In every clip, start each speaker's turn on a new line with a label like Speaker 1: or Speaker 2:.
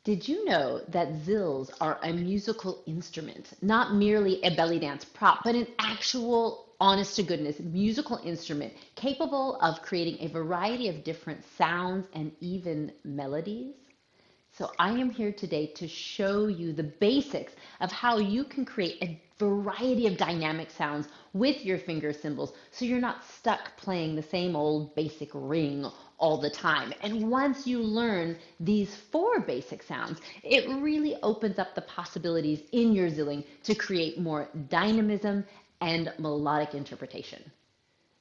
Speaker 1: Did you know that zills are a musical instrument, not merely a belly dance prop, but an actual, honest to goodness, musical instrument capable of creating a variety of different sounds and even melodies? So I am here today to show you the basics of how you can create a variety of dynamic sounds with your finger cymbals so you're not stuck playing the same old basic ring all the time. And once you learn these four basic sounds, it really opens up the possibilities in your zilling to create more dynamism and melodic interpretation.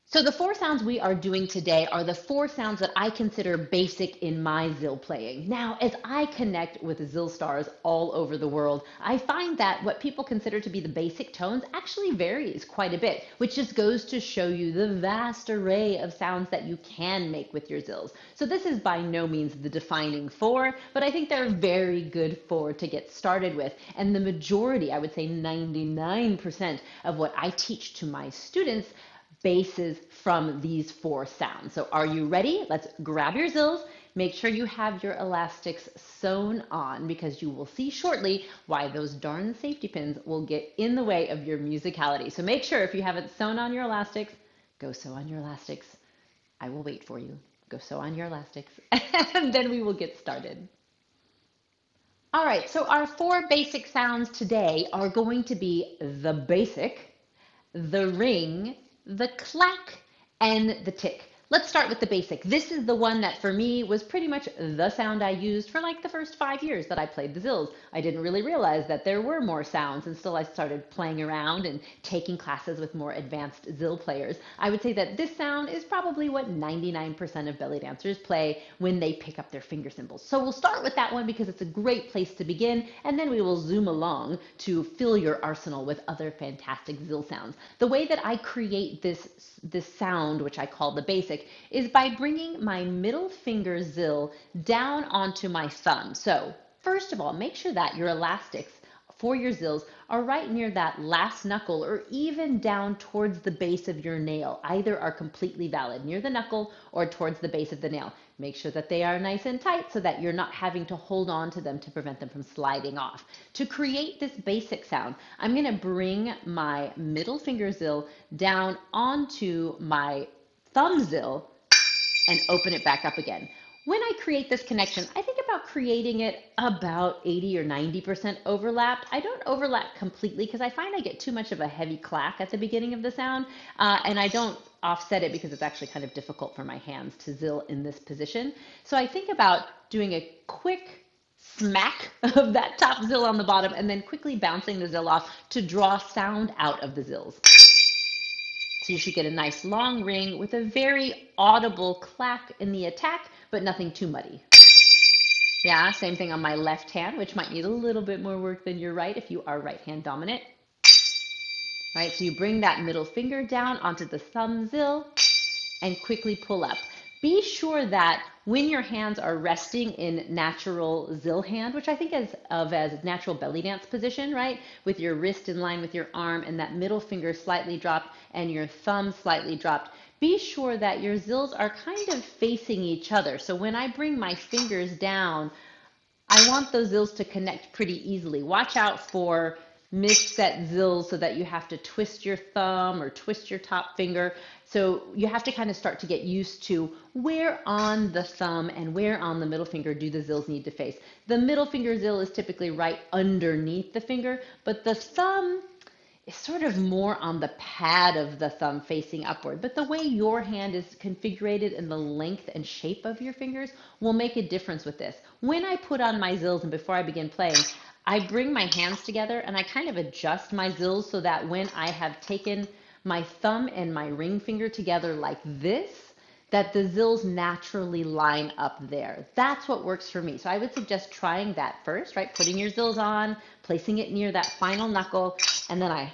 Speaker 1: So the four sounds we are doing today are the four sounds that I consider basic in my Zill playing. Now, as I connect with Zill stars all over the world, I find that what people consider to be the basic tones actually varies quite a bit, which just goes to show you the vast array of sounds that you can make with your Zills. So this is by no means the defining four, but I think they're a very good four to get started with. And the majority, I would say 99% of what I teach to my students bases from these four sounds. So are you ready? Let's grab your zills. Make sure you have your elastics sewn on because you will see shortly why those darn safety pins will get in the way of your musicality. So make sure if you haven't sewn on your elastics, go sew on your elastics. I will wait for you. Go sew on your elastics and then we will get started. All right, so our four basic sounds today are going to be the basic, the ring, the clack, and the tick. Let's start with the basic. This is the one that for me was pretty much the sound I used for like the first 5 years that I played the zills. I didn't really realize that there were more sounds until I started playing around and taking classes with more advanced zill players. I would say that this sound is probably what 99% of belly dancers play when they pick up their finger cymbals. So we'll start with that one because it's a great place to begin, and then we will zoom along to fill your arsenal with other fantastic zill sounds. The way that I create this sound, which I call the basic, is by bringing my middle finger zill down onto my thumb. So first of all, make sure that your elastics for your zills are right near that last knuckle or even down towards the base of your nail. Either are completely valid, near the knuckle or towards the base of the nail. Make sure that they are nice and tight so that you're not having to hold on to them to prevent them from sliding off. To create this basic sound, I'm going to bring my middle finger zill down onto my thumb zill and open it back up again. When I create this connection, I think about creating it about 80 or 90% overlapped. I don't overlap completely because I find I get too much of a heavy clack at the beginning of the sound, and I don't offset it because it's actually kind of difficult for my hands to zill in this position. So I think about doing a quick smack of that top zill on the bottom and then quickly bouncing the zill off to draw sound out of the zills. So you should get a nice long ring with a very audible clack in the attack, but nothing too muddy. Yeah, same thing on my left hand, which might need a little bit more work than your right if you are right hand dominant. Right, so you bring that middle finger down onto the thumb zill and quickly pull up. Be sure that when your hands are resting in natural zill hand, which I think of as natural belly dance position, right? With your wrist in line with your arm and that middle finger slightly dropped and your thumb slightly dropped, be sure that your zills are kind of facing each other. So when I bring my fingers down, I want those zills to connect pretty easily. Watch out for misset zills so that you have to twist your thumb or twist your top finger. So you have to kind of start to get used to where on the thumb and where on the middle finger do the zills need to face. The middle finger zill is typically right underneath the finger, but the thumb is sort of more on the pad of the thumb facing upward. But the way your hand is configured and the length and shape of your fingers will make a difference with this. When I put on my zills and before I begin playing, I bring my hands together and I kind of adjust my zills so that when I have taken my thumb and my ring finger together like this, that the zills naturally line up there. That's what works for me. So I would suggest trying that first, right? Putting your zills on, placing it near that final knuckle, and then I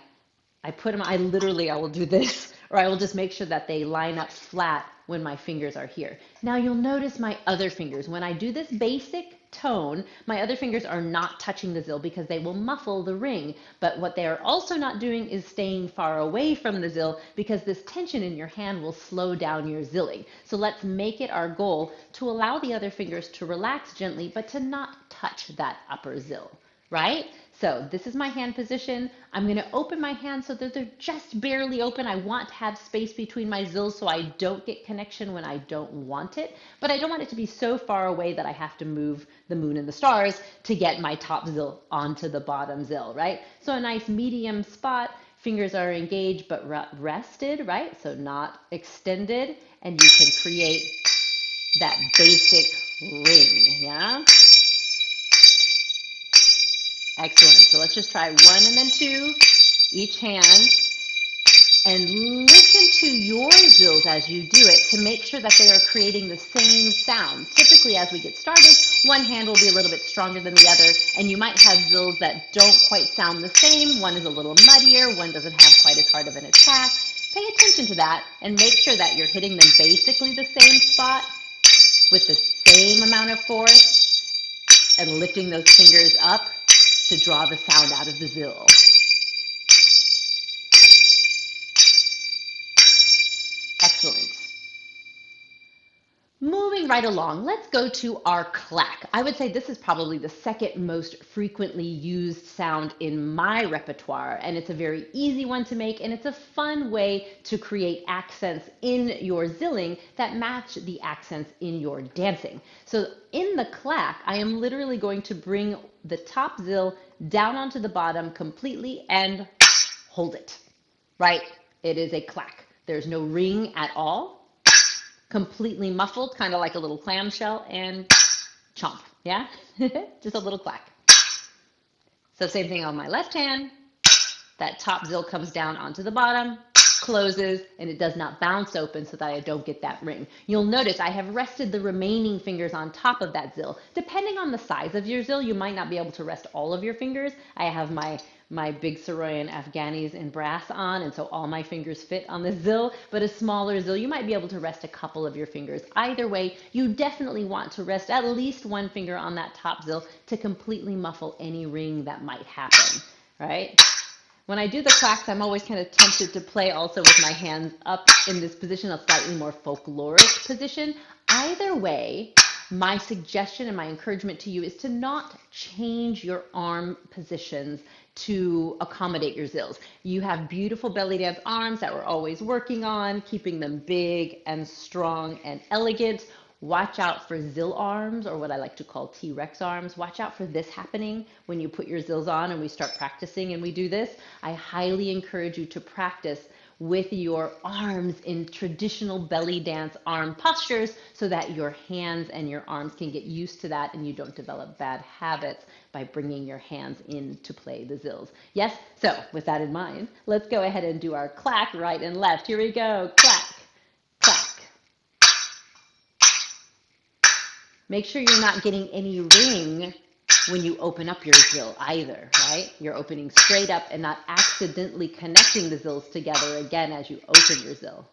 Speaker 1: put them, I will do this, or I will just make sure that they line up flat when my fingers are here. Now you'll notice my other fingers. When I do this basic, tone, my other fingers are not touching the zill because they will muffle the ring. But what they are also not doing is staying far away from the zill because this tension in your hand will slow down your zilling. So let's make it our goal to allow the other fingers to relax gently, but to not touch that upper zill, right? So this is my hand position. I'm going to open my hands so that they're just barely open. I want to have space between my zills so I don't get connection when I don't want it, but I don't want it to be so far away that I have to move the moon and the stars to get my top zill onto the bottom zill, right? So a nice medium spot. Fingers are engaged but rested, right? So not extended, and you can create that basic ring, yeah? Excellent. So let's just try one and then two, each hand, and listen to your zills as you do it to make sure that they are creating the same sound. Typically, as we get started, one hand will be a little bit stronger than the other, and you might have zills that don't quite sound the same. One is a little muddier, one doesn't have quite as hard of an attack. Pay attention to that and make sure that you're hitting them basically the same spot with the same amount of force and lifting those fingers up to draw the sound out of the zill. Excellent. Moving right along, let's go to our clack. I would say this is probably the second most frequently used sound in my repertoire, and it's a very easy one to make, and it's a fun way to create accents in your zilling that match the accents in your dancing. So in the clack, I am literally going to bring the top zill down onto the bottom completely and hold it, right? It is a clack. There's no ring at all. Completely muffled, kind of like a little clamshell, and chomp, yeah? Just a little clack. So same thing on my left hand. That top zill comes down onto the bottom, closes, and it does not bounce open so that I don't get that ring. You'll notice I have rested the remaining fingers on top of that zill. Depending on the size of your zill, you might not be able to rest all of your fingers. I have my big Saroyan Afghanis in brass on, and so all my fingers fit on the zill, but a smaller zill, you might be able to rest a couple of your fingers. Either way, you definitely want to rest at least one finger on that top zill to completely muffle any ring that might happen, right? When I do the clacks, I'm always kind of tempted to play also with my hands up in this position, a slightly more folkloric position. Either way, my suggestion and my encouragement to you is to not change your arm positions to accommodate your zills. You have beautiful belly dance arms that we're always working on, keeping them big and strong and elegant. Watch out for zill arms, or what I like to call T-Rex arms. Watch out for this happening when you put your zills on and we start practicing and we do this. I highly encourage you to practice with your arms in traditional belly dance arm postures so that your hands and your arms can get used to that and you don't develop bad habits by bringing your hands in to play the zills. Yes? So with that in mind, let's go ahead and do our clack right and left. Here we go. Clack, clack. Make sure you're not getting any ring when you open up your zill either, right? You're opening straight up and not accidentally connecting the zills together again as you open your zill.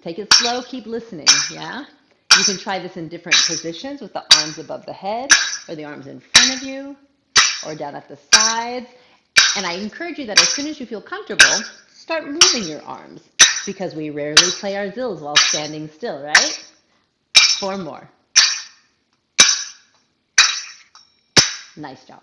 Speaker 1: Take it slow, keep listening, yeah? You can try this in different positions with the arms above the head or the arms in front of you or down at the sides. And I encourage you that as soon as you feel comfortable, start moving your arms because we rarely play our zills while standing still, right? 4 more. Nice job.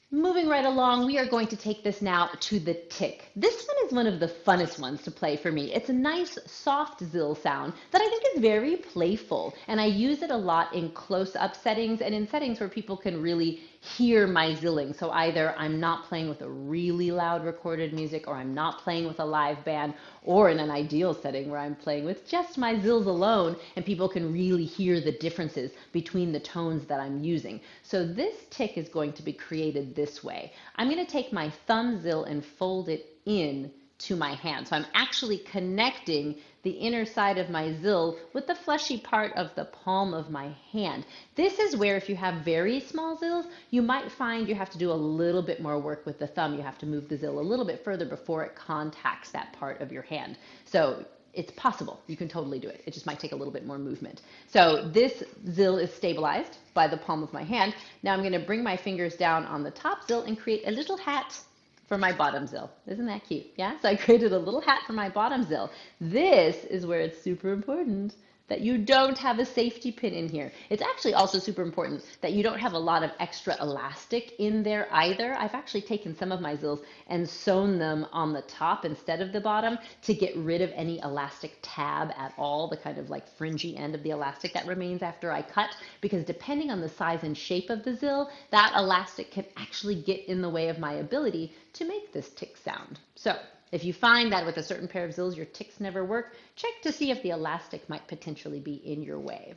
Speaker 1: Moving right along, we are going to take this now to the tick. This one is one of the funnest ones to play for me. It's a nice, soft zill sound that I think is very playful, and I use it a lot in close-up settings and in settings where people can really hear my zilling. So either I'm not playing with a really loud recorded music, or I'm not playing with a live band, or in an ideal setting where I'm playing with just my zills alone, and people can really hear the differences between the tones that I'm using. So this tick is going to be created this way. I'm going to take my thumb zill and fold it in to my hand. So I'm actually connecting the inner side of my zill with the fleshy part of the palm of my hand. This is where if you have very small zills, you might find you have to do a little bit more work with the thumb. You have to move the zill a little bit further before it contacts that part of your hand. So it's possible. You can totally do it. It just might take a little bit more movement. So this zill is stabilized by the palm of my hand. Now I'm going to bring my fingers down on the top zill and create a little hat for my bottom zill. Isn't that cute? Yeah, so I created a little hat for my bottom zill. This is where it's super important that you don't have a safety pin in here. It's actually also super important that you don't have a lot of extra elastic in there either. I've actually taken some of my zills and sewn them on the top instead of the bottom to get rid of any elastic tab at all, the kind of like fringy end of the elastic that remains after I cut, because depending on the size and shape of the zill, that elastic can actually get in the way of my ability to make this tick sound. So if you find that with a certain pair of zills your ticks never work, check to see if the elastic might potentially be in your way.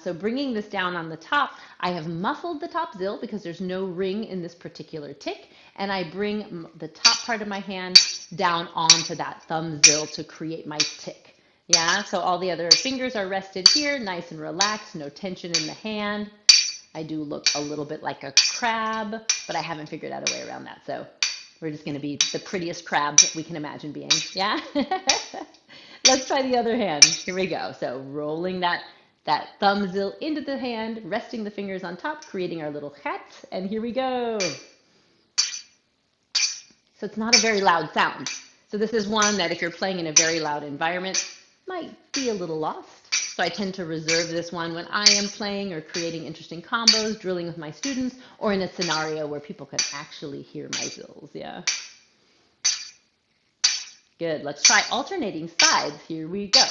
Speaker 1: So bringing this down on the top, I have muffled the top zill because there's no ring in this particular tick, and I bring the top part of my hand down onto that thumb zill to create my tick. So all the other fingers are rested here, nice and relaxed, no tension in the hand. I do look a little bit like a crab, but I haven't figured out a way around that. So we're just going to be the prettiest crab that we can imagine being. Yeah? Let's try the other hand. Here we go. So rolling that thumb zill into the hand, resting the fingers on top, creating our little hat. And here we go. So it's not a very loud sound. So this is one that if you're playing in a very loud environment, might be a little lost. So I tend to reserve this one when I am playing or creating interesting combos, drilling with my students, or in a scenario where people can actually hear my zills. Yeah. Good. Let's try alternating sides. Here we go.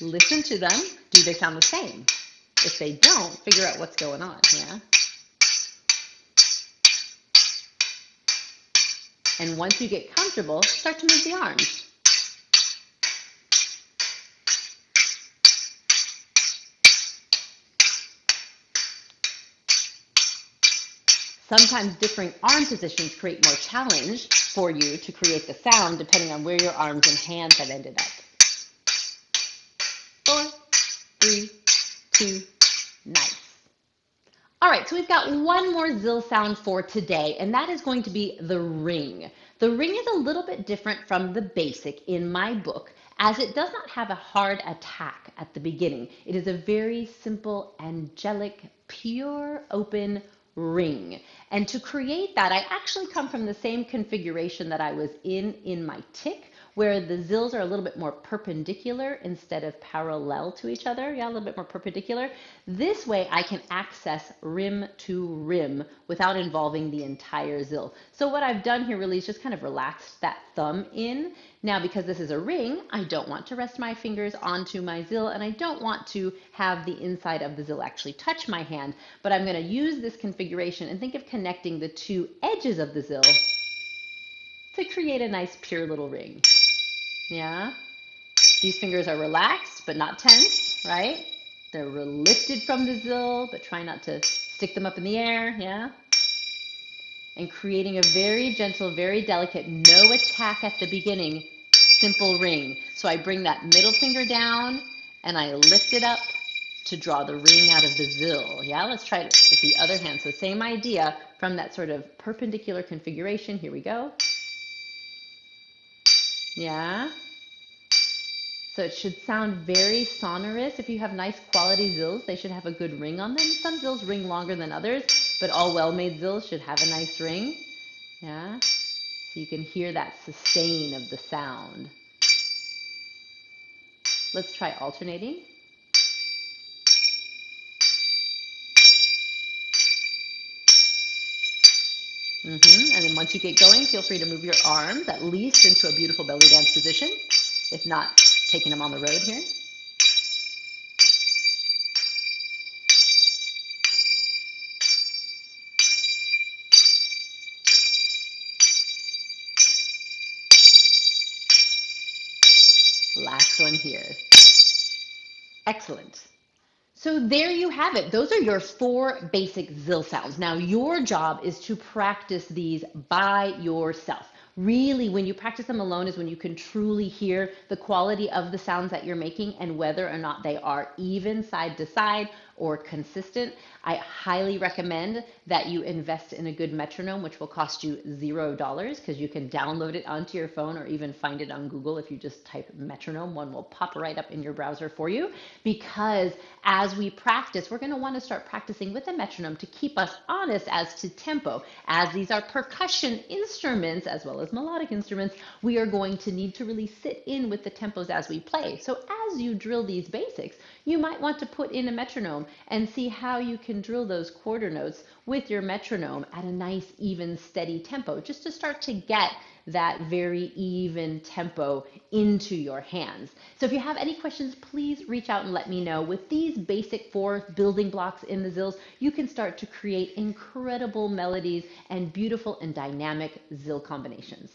Speaker 1: Listen to them. Do they sound the same? If they don't, figure out what's going on. Yeah. And once you get comfortable, start to move the arms. Sometimes different arm positions create more challenge for you to create the sound depending on where your arms and hands have ended up. 4, 3, 2, nice. All right, so we've got one more zill sound for today, and that is going to be the ring. The ring is a little bit different from the basic in my book, as it does not have a hard attack at the beginning. It is a very simple, angelic, pure, open ring. And to create that, I actually come from the same configuration that I was in my tick, where the zills are a little bit more perpendicular instead of parallel to each other. Yeah, a little bit more perpendicular. This way I can access rim to rim without involving the entire zill. So what I've done here really is just kind of relaxed that thumb in. Now, because this is a ring, I don't want to rest my fingers onto my zill, and I don't want to have the inside of the zill actually touch my hand, but I'm going to use this configuration and think of connecting the two edges of the zill to create a nice pure little ring. Yeah, these fingers are relaxed but not tense, right? They're lifted from the zill, but try not to stick them up in the air. Yeah, and creating a very gentle, very delicate, no attack at the beginning, simple ring. So I bring that middle finger down and I lift it up to draw the ring out of the zill. Yeah, let's try it with the other hand. So same idea from that sort of perpendicular configuration. Here we go. Yeah. So it should sound very sonorous. If you have nice quality zills, they should have a good ring on them. Some zills ring longer than others, but all well-made zills should have a nice ring. Yeah. So you can hear that sustain of the sound. Let's try alternating. And then once you get going, feel free to move your arms at least into a beautiful belly dance position. If not, taking them on the road here. Last one here. Excellent. So there you have it. Those are your 4 basic zill sounds. Now your job is to practice these by yourself. Really, when you practice them alone is when you can truly hear the quality of the sounds that you're making and whether or not they are even side to side or consistent, I highly recommend that you invest in a good metronome, which will cost you $0 because you can download it onto your phone or even find it on Google. If you just type metronome, one will pop right up in your browser for you. Because as we practice, we're going to want to start practicing with a metronome to keep us honest as to tempo. As these are percussion instruments as well as melodic instruments, we are going to need to really sit in with the tempos as we play. So as you drill these basics, you might want to put in a metronome and see how you can drill those quarter notes with your metronome at a nice, even, steady tempo, just to start to get that very even tempo into your hands. So if you have any questions, please reach out and let me know. With these basic 4 building blocks in the Zills, you can start to create incredible melodies and beautiful and dynamic Zill combinations.